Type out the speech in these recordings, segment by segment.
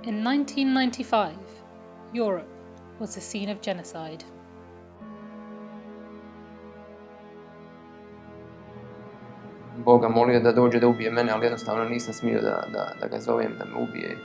In 1995, Europe was the scene of genocide. Boga molio da dođe da ubije mene, ali jednostavno nisam smio da ga zovem da me ubije.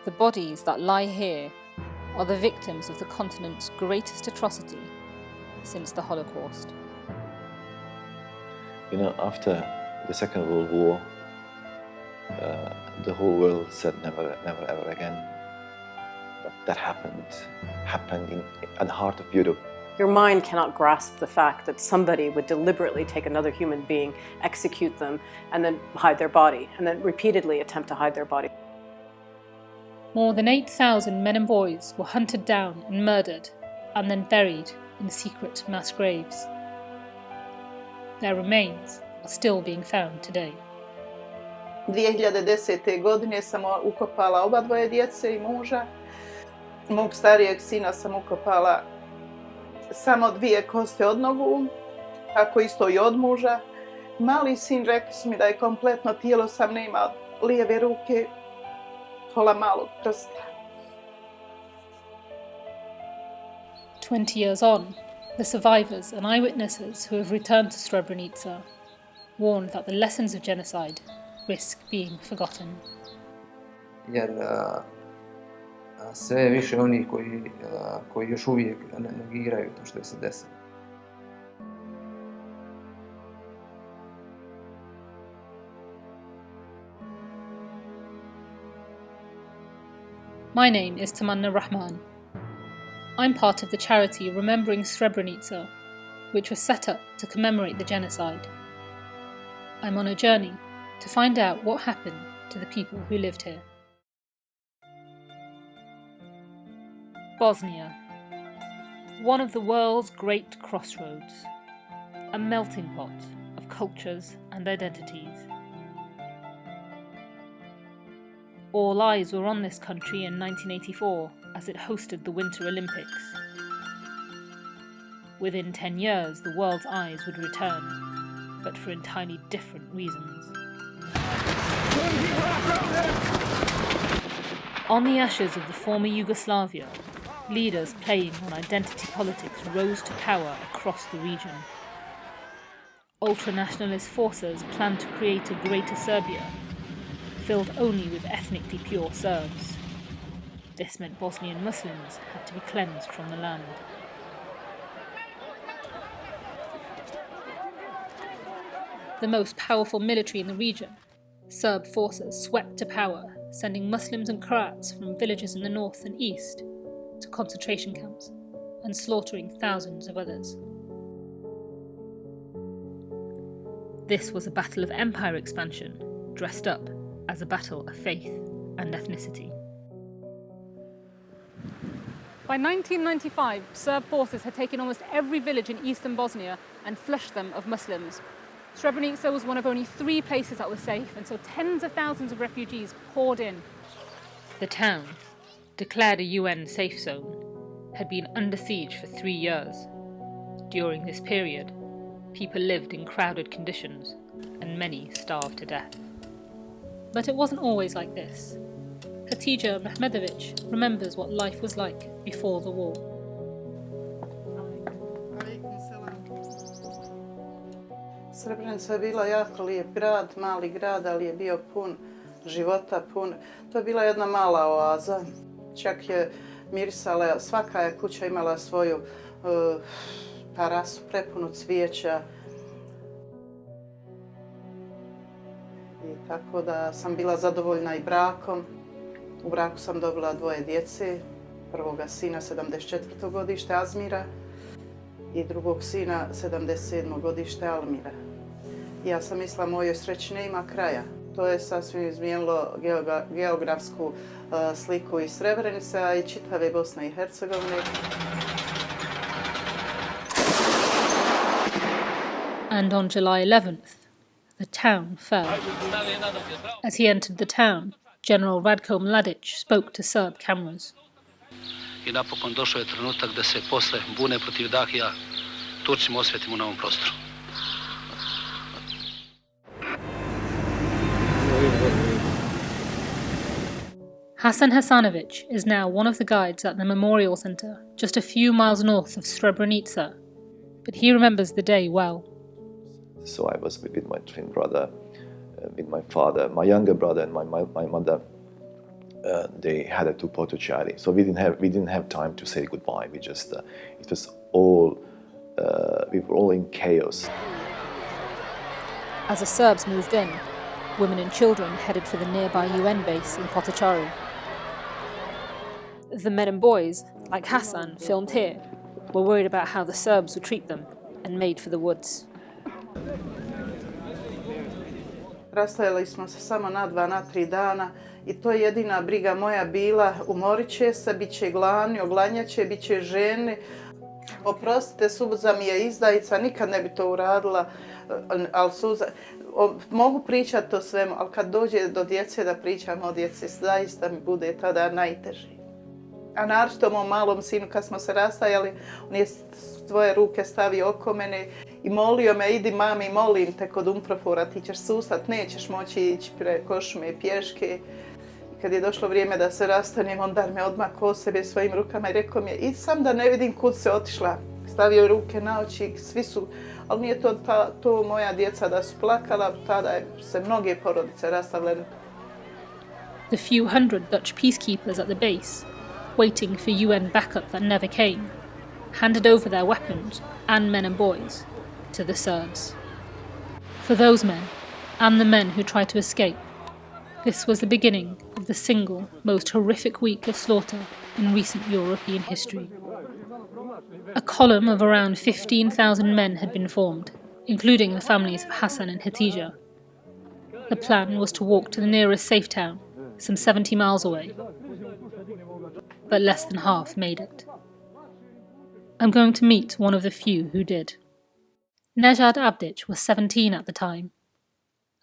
The bodies that lie here are the victims of the continent's greatest atrocity since the Holocaust. You know, after the Second World War, the whole world said never, never, ever again. But that happened in the heart of Europe. Your mind cannot grasp the fact that somebody would deliberately take another human being, execute them, and then hide their body, and then repeatedly attempt to hide their body. More than 8,000 men and boys were hunted down and murdered, and then buried in secret mass graves. Their remains are still being found today. 2010. godine sam ukopala oba dvoje djece i muža. Mog starijeg sina sam ukopala samo 2 koste od nogu, tako isto i od muža. Mali sin, rekli su mi da je kompletno tijelo, sam nema lijeve ruke, pola malog prsta. 20 years on, the survivors and eyewitnesses who have returned to Srebrenica warned that the lessons of genocide risk being forgotten. Jer sve više onih koji još uvijek negiraju to što je se desilo. My name is Tamanna Rahman. I'm part of the charity Remembering Srebrenica, which was set up to commemorate the genocide. I'm on a journey to find out what happened to the people who lived here. Bosnia, one of the world's great crossroads, a melting pot of cultures and identities. All eyes were on this country in 1984 as it hosted the Winter Olympics. Within 10 years, the world's eyes would return, but for entirely different reasons. On the ashes of the former Yugoslavia, leaders playing on identity politics rose to power across the region. Ultranationalist forces planned to create a greater Serbia, filled only with ethnically pure Serbs. This meant Bosnian Muslims had to be cleansed from the land. The most powerful military in the region, Serb forces swept to power, sending Muslims and Croats from villages in the north and east to concentration camps and slaughtering thousands of others. This was a battle of empire expansion, dressed up as a battle of faith and ethnicity. By 1995, Serb forces had taken almost every village in eastern Bosnia and flushed them of Muslims. Srebrenica was one of only 3 places that was safe, and so tens of thousands of refugees poured in. The town, declared a UN safe zone, had been under siege for 3 years. During this period, people lived in crowded conditions, and many starved to death. But it wasn't always like this. Hatidza Mehmedović remembers what life was like before the war. Srebrenica je bila jako lijep grad, mali grad, ali je bio pun života, To je bila jedna mala oaza. Čak je mirisala, svaka je kuća imala svoju terasu prepunu cvijeća. I tako da sam bila zadovoljna i brakom. U braku sam dobila 2 djece. Prvoga sina 74. godište Azmira i drugog sina 77. godište Almira. Ja sam mislila, mojoj sreći nema kraja. To je sasvim izmijenilo geografsku sliku i Srebrenice, a i čitave Bosne i Hercegovine. And on July 11th, the town fell. As he entered the town, General Ratko Mladić spoke to Serb cameras. I napokon došao je trenutak da se posle bune protiv Dahija Turcima osvetimo na ovom prostoru. Hasan Hasanović is now one of the guides at the memorial center, just a few miles north of Srebrenica, but he remembers the day well. So I was with my twin brother, with my father, my younger brother, and my mother. They headed to Potočari, so we didn't have time to say goodbye. We just it was all we were all in chaos. As the Serbs moved in, women and children headed for the nearby UN base in Potočari. The men and boys, like Hasan, filmed here, were worried about how the Serbs would treat them and made for the woods. Rastajali smo se samo na 2, na 3 dana i to je jedina briga moja bila. Umorit će se, bit će gladni, oglanjat će, bit će ženi. Oprostite, Suza mi je izdajica, nikad ne bi to uradila, ali Suza, mogu pričati o svemu, ali kad dođe do djece da pričam o djeci, zaista mi bude tada najteži. A naročito mom malom sinu, kad smo se rastajali, on je svoje ruke stavio oko mene i molio me, idi mami, molim te kod umprofora, ti ćeš sustat, nećeš moći ići preko šume pješke. I kad je došlo vrijeme da se rastanem, on dar me odmakao sebe svojim rukama i rekao mi je, idi sam da ne vidim kud se otišla. Stavio ruke na oči, svi su, ali nije to moja djeca da su plakala, tada se mnoge porodice rastavljene. The few hundred Dutch peacekeepers at the base, waiting for UN backup that never came, handed over their weapons and men and boys to the Serbs. For those men, and the men who tried to escape, this was the beginning of the single most horrific week of slaughter in recent European history. A column of around 15,000 men had been formed, including the families of Hasan and Hatidza. The plan was to walk to the nearest safe town, some 70 miles away, but less than half made it. I'm going to meet one of the few who did. Nedžad Avdić was 17 at the time,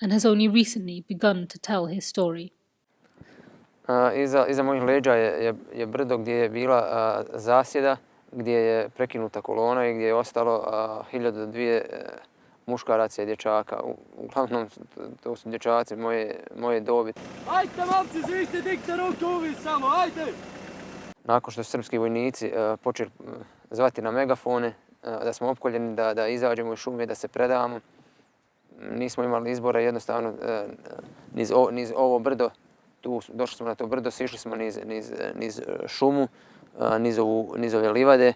and has only recently begun to tell his story. Iza mojih leđa je brdo gdje je bila zasjeda, gdje je prekinuta kolona i gdje je ostalo 1000 do 2 muškaraca i dječaka. Uglavnom, to su dječaci moje dobi. Ajde, momci, zvište, dignite ruku uvijek samo, ajde! Nakon što su srpski vojnici počeli zvati na megafone, da smo opkoljeni, da izađemo iz šume, da se predamo, nismo imali izbora, jednostavno niz ovo brdo, došli smo na to brdo, sišli smo niz šumu, niz ove livade.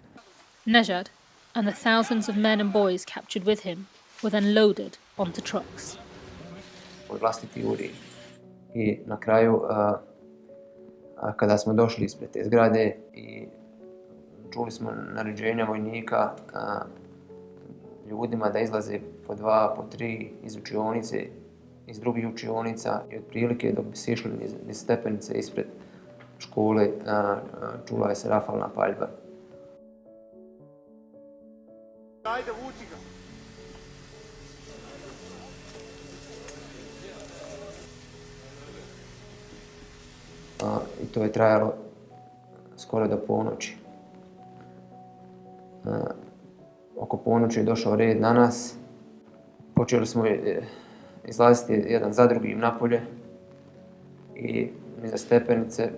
Nedžad and the thousands of men and boys captured with him were then loaded onto trucks. Moj vlastiti urin. I na kraju, kada smo došli ispred te zgrade i čuli smo naređenja vojnika ljudima da izlaze po 2, po 3 iz učionice, iz drugih učionica i otprilike dok bi se išli niz stepenice ispred škole, čula je se rafalna paljba. Ajde, vuči ga! I to je trajalo skoro do ponoći. Oko ponoći je došao red na nas. Počeli smo izlaziti jedan za drugim napolje i iza stepenice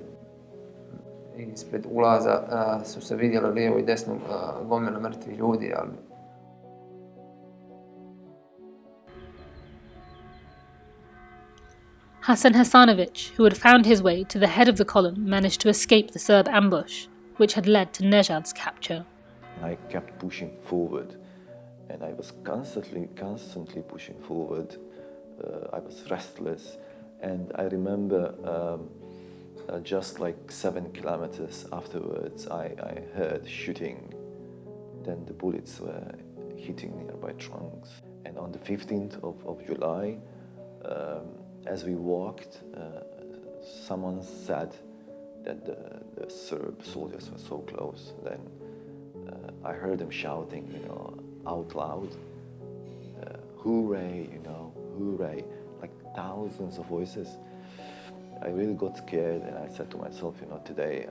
ispred ulaza su se vidjeli lijevo i desno gomila mrtvih ljudi, ali Hasan Hasanović, who had found his way to the head of the column, managed to escape the Serb ambush, which had led to Nedžad's capture. I kept pushing forward, and I was constantly pushing forward. I was restless, and I remember just like 7 kilometers afterwards, I heard shooting. Then the bullets were hitting nearby trunks. And on the 15th of July, as we walked, someone said that the Serb soldiers were so close. Then I heard them shouting, out loud, hooray, hooray, like thousands of voices. I really got scared, and I said to myself, today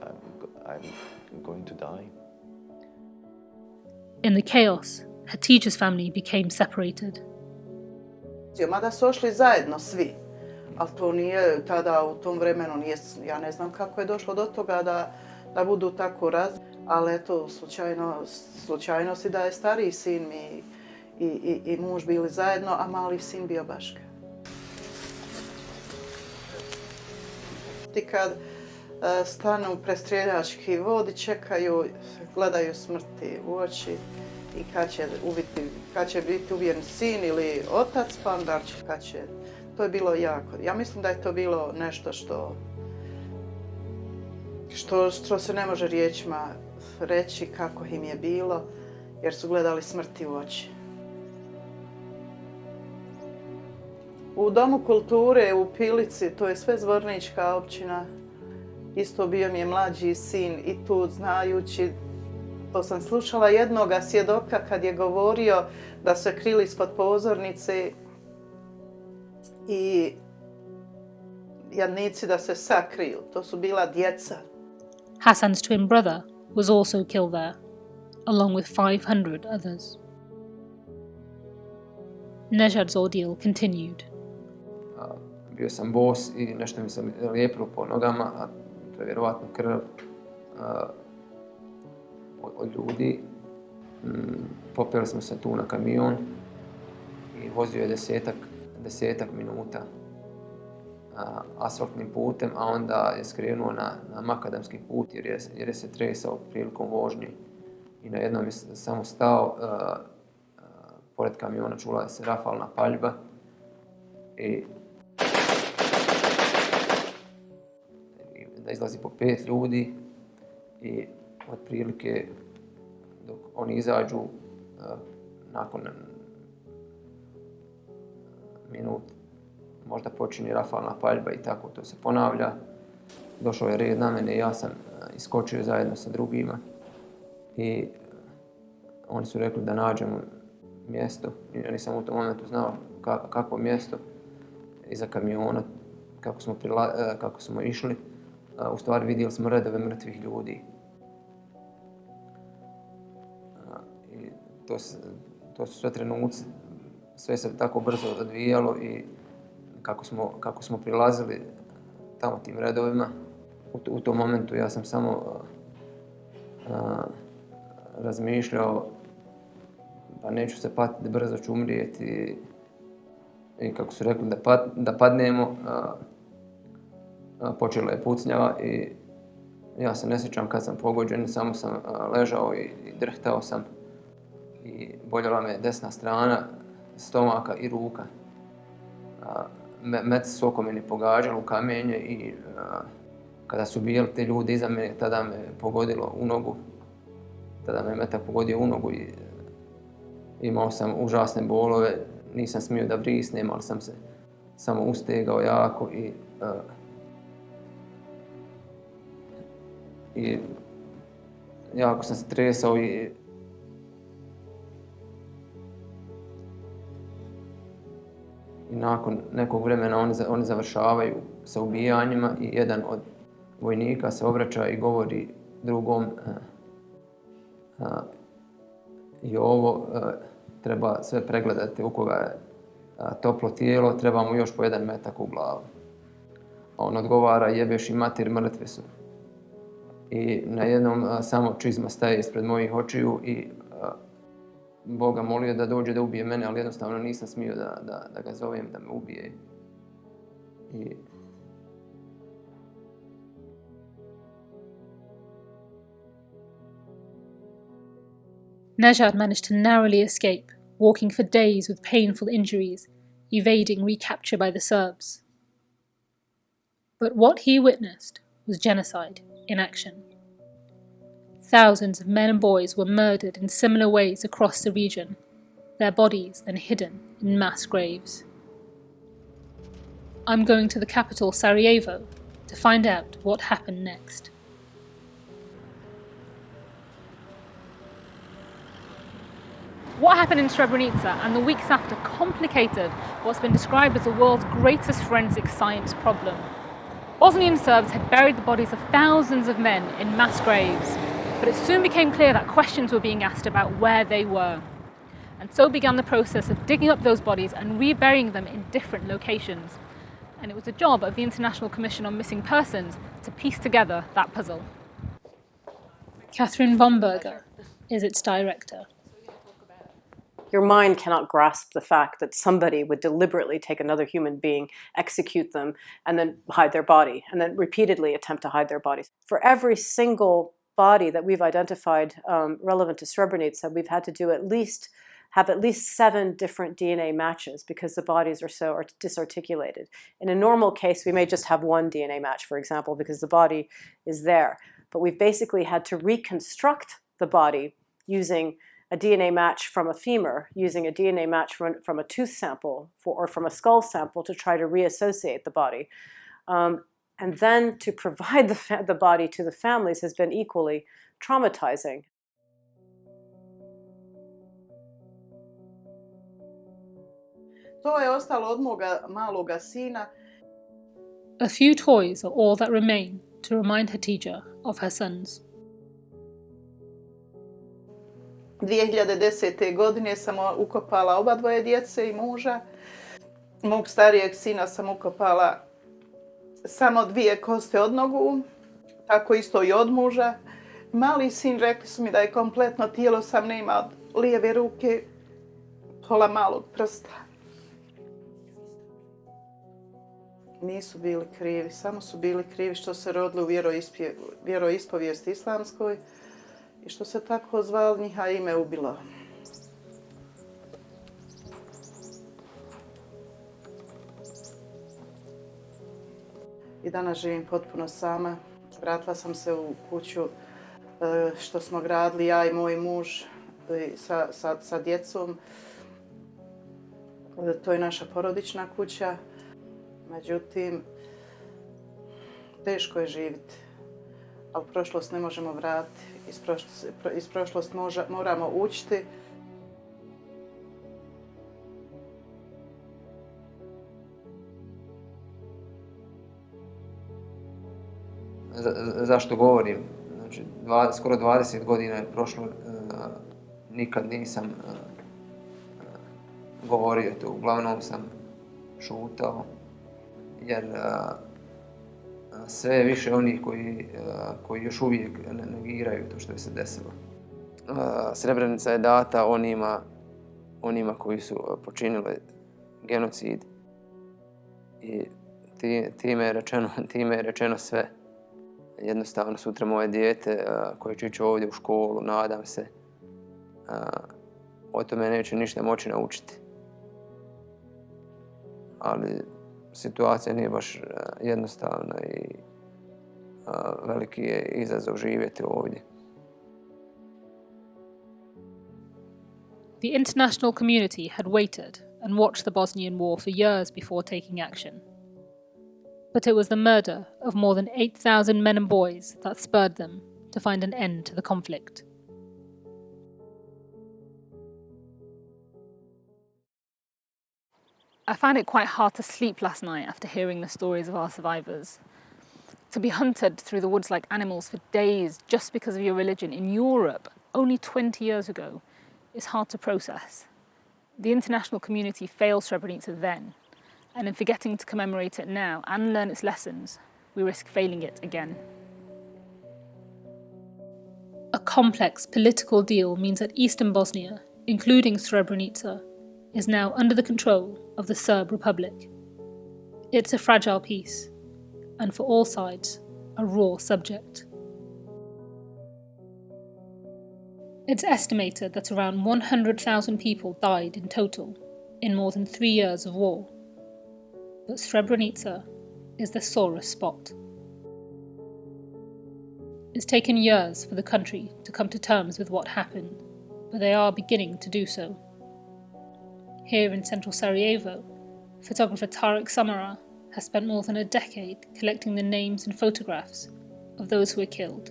I'm going to die. In the chaos, Hatidza's family became separated. Mada su ošli zajedno svi, ali to nije tada u tom vremenu, ja ne znam kako je došlo do toga da budu tako ali eto, slučajno si da je stariji sin i muž bili zajedno, a mali sin bio Baška. Ti kad stanu pred streljački vod i čekaju, gledaju smrti u oči i kad će biti ubijen sin ili otac, pa onda kad će. To je bilo jako. Ja mislim da je to bilo nešto što se ne može riječima reći kako im je bilo, jer su gledali smrti u oči. U Domu kulture u Pilici, to je sve Zvornička općina, isto bio mi je mlađi sin i tu znajući, to sam slušala jednoga svjedoka kad je govorio da se krili ispod pozornice i jadnici da se sakriju. To su bila djeca. Hasan's twin brother was also killed there, along with 500 others. Nedžad's ordeal continued. Bio sam bos i nešto mi se lijepilo po nogama, a to je vjerovatno krv od ljudi. Popeli smo se tu na kamion i vozio je desetak minuta asfaltnim putem, a onda je skrenuo na makadamski put jer je se tresao prilikom vožnje. I na jednom je samo stao, pored kamiona čula se rafalna paljba i da izlazi po 5 ljudi i otprilike dok oni izađu nakon minut možda počinje rafalna paljba i tako to se ponavlja. Došao je red na mene i ja sam iskočio zajedno sa drugima i oni su rekli da nađemo mjesto. Ja nisam u tom momentu znao kakvo mjesto iza kamiona, kako smo išli. U stvari vidjeli smo redove mrtvih ljudi. I to su sve trenuci, sve se tako brzo odvijalo i kako smo prilazili tamo tim redovima, u tom momentu ja sam samo razmišljao pa neću se patiti, brzo ću umrijeti i kako su rekli da padnemo, počela je pucnjava i ja se ne sjećam kad sam pogođen, samo sam ležao i drhtao sam i boljela me desna strana stomaka i ruka. Meci su oko mene pogađali u kamenje i kada su bili te ljudi iza mene, tada me pogodilo u nogu. Tada me metak pogodio u nogu i imao sam užasne bolove. Nisam smio da vrisnem, ali sam se samo ustegao jako i jako sam se tresao i nakon nekog vremena oni završavaju sa ubijanjima i jedan od vojnika se obraća i govori drugom i ovo treba sve pregledati u koga je toplo tijelo, treba mu još po 1 metak u glavu. A on odgovara jebeš i mater, mrtve su. I na jednom samo čizma staje ispred mojih očiju i Boga molio da dođe da ubije mene, ali jednostavno nisam smio da ga zovem da me ubije. Nedžad managed to narrowly escape, walking for days with painful injuries, evading recapture by the Serbs. But what he witnessed was genocide in action. Thousands of men and boys were murdered in similar ways across the region, their bodies then hidden in mass graves. I'm going to the capital, Sarajevo, to find out what happened next. What happened in Srebrenica and the weeks after complicated what's been described as the world's greatest forensic science problem. Bosnian Serbs had buried the bodies of thousands of men in mass graves, but it soon became clear that questions were being asked about where they were. And so began the process of digging up those bodies and reburying them in different locations. And it was the job of the International Commission on Missing Persons to piece together that puzzle. Catherine Bomberger is its director. Your mind cannot grasp the fact that somebody would deliberately take another human being, execute them, and then hide their body, and then repeatedly attempt to hide their bodies. For every single body that we've identified relevant to Srebrenica, we've had to do at least 7 different DNA matches because the bodies are so disarticulated. In a normal case, we may just have 1 DNA match, for example, because the body is there. But we've basically had to reconstruct the body using a DNA match from a femur, using a DNA match from a tooth sample or from a skull sample to try to reassociate the body. And then to provide the body to the families has been equally traumatizing. To je ostalo od moga maloga sina. A few toys are all that remain to remind Hatidza of her sons. 2010. godine sam ukopala oba dvoje djece i muža. Mog starijeg sina sam ukopala samo 2 koste od nogu, tako isto i od muža. Mali sin, rekli su mi da je kompletno tijelo, sam nema od lijeve ruke, pola malog prsta. Nisu bili krivi, samo su bili krivi što se rodili u vjeroispovijesti islamskoj i što se tako zvali, njiha ime ubilo. I danas živim potpuno sama. Vratila sam se u kuću što smo gradili ja i moj muž sa djecom. To je naša porodična kuća. Međutim, teško je živjeti, ali prošlost ne možemo vratiti. Iz prošlosti moramo učiti. Zašto govorim? Znači, skoro 20 godina je prošlo, nikad nisam govorio to, uglavnom sam šutao, jer sve je više onih koji još uvijek negiraju to što je se desilo. Srebrenica je data onima koji su počinili genocid i time je rečeno sve. Jednostavno, sutra moje dijete koje će ići ovdje u školu, nadam se, o tome neće ništa moći naučiti. Ali situacija nije baš jednostavna i veliki je izazov živjeti ovdje. The international community had waited and watched the Bosnian War for years before taking action. But it was the murder of more than 8,000 men and boys that spurred them to find an end to the conflict. I found it quite hard to sleep last night after hearing the stories of our survivors. To be hunted through the woods like animals for days just because of your religion in Europe only 20 years ago is hard to process. The international community failed Srebrenica then, and in forgetting to commemorate it now and learn its lessons, we risk failing it again. A complex political deal means that Eastern Bosnia, including Srebrenica, is now under the control of the Serb Republic. It's a fragile peace, and for all sides, a raw subject. It's estimated that around 100,000 people died in total in more than 3 years of war. But Srebrenica is the sorest spot. It's taken years for the country to come to terms with what happened, but they are beginning to do so. Here in central Sarajevo, photographer Tarek Samara has spent more than a decade collecting the names and photographs of those who were killed.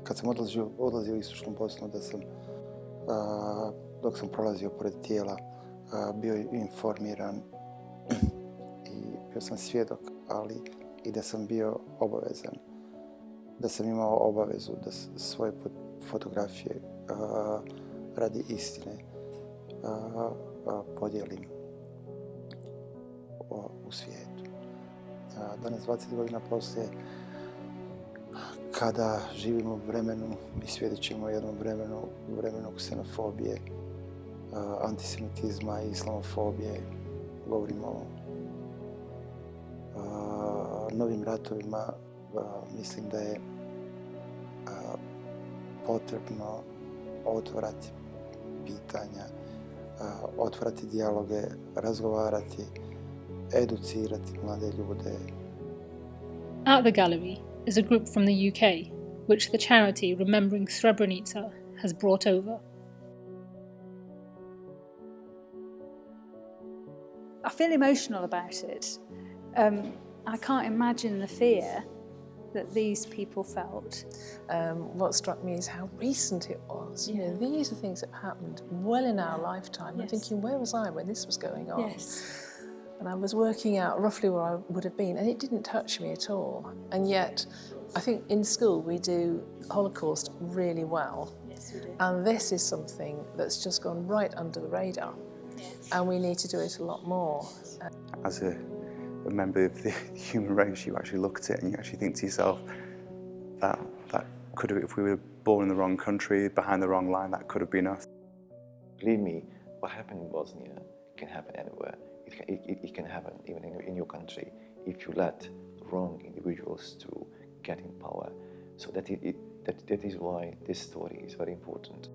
Kad sam odlazio u istočnu Bosnu, dok sam prolazio pored tijela, bio informiran i bio sam svjedok, ali i da sam bio obavezan, da sam imao obavezu da svoje fotografije radi istine podijelim u svijetu. Danas, 20 godina poslije, kada živimo u vremenu i svjedočimo jednom vremenu ksenofobije, antisemitizma i islamofobije, govorimo o novim ratovima, mislim da je potrebno otvarati pitanja, otvarati dijaloge, razgovarati, educirati mlade ljude. At the gallery is a group from the UK, which the charity Remembering Srebrenica has brought over. I feel emotional about it. I can't imagine the fear that these people felt. What struck me is how recent it was. You know, these are things that happened well in our lifetime. I'm thinking, where was I when this was going on? Yes. And I was working out roughly where I would have been, and it didn't touch me at all. And yet, I think in school we do Holocaust really well. Yes, we do. And this is something that's just gone right under the radar. Yes. And we need to do it a lot more. As a member of the human race, you actually look at it and you actually think to yourself, that could have, if we were born in the wrong country, behind the wrong line, that could have been us. Believe me, what happened in Bosnia can happen anywhere. It can happen even in your country if you let wrong individuals to get in power. So that is why this story is very important.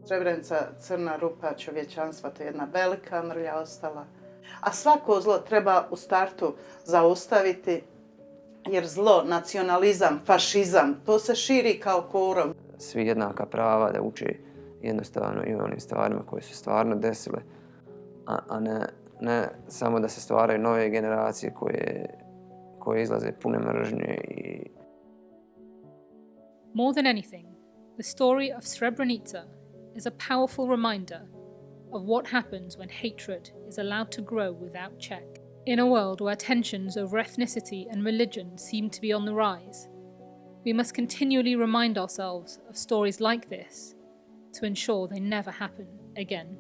Srebrenica, crna rupa čovječanstva, to je jedna velika mrlja ostala. A svako zlo treba u startu zaustaviti, jer zlo, nacionalizam, fašizam, to se širi kao korov. Svi jednaka prava da uče jednostavno i o onim stvarima koje su stvarno desile, a ne samo da se stvaraju nove generacije koje izlaze pune mržnje i... More than anything, the story of Srebrenica is a powerful reminder of what happens when hatred is allowed to grow without check. In a world where tensions over ethnicity and religion seem to be on the rise, we must continually remind ourselves of stories like this to ensure they never happen again.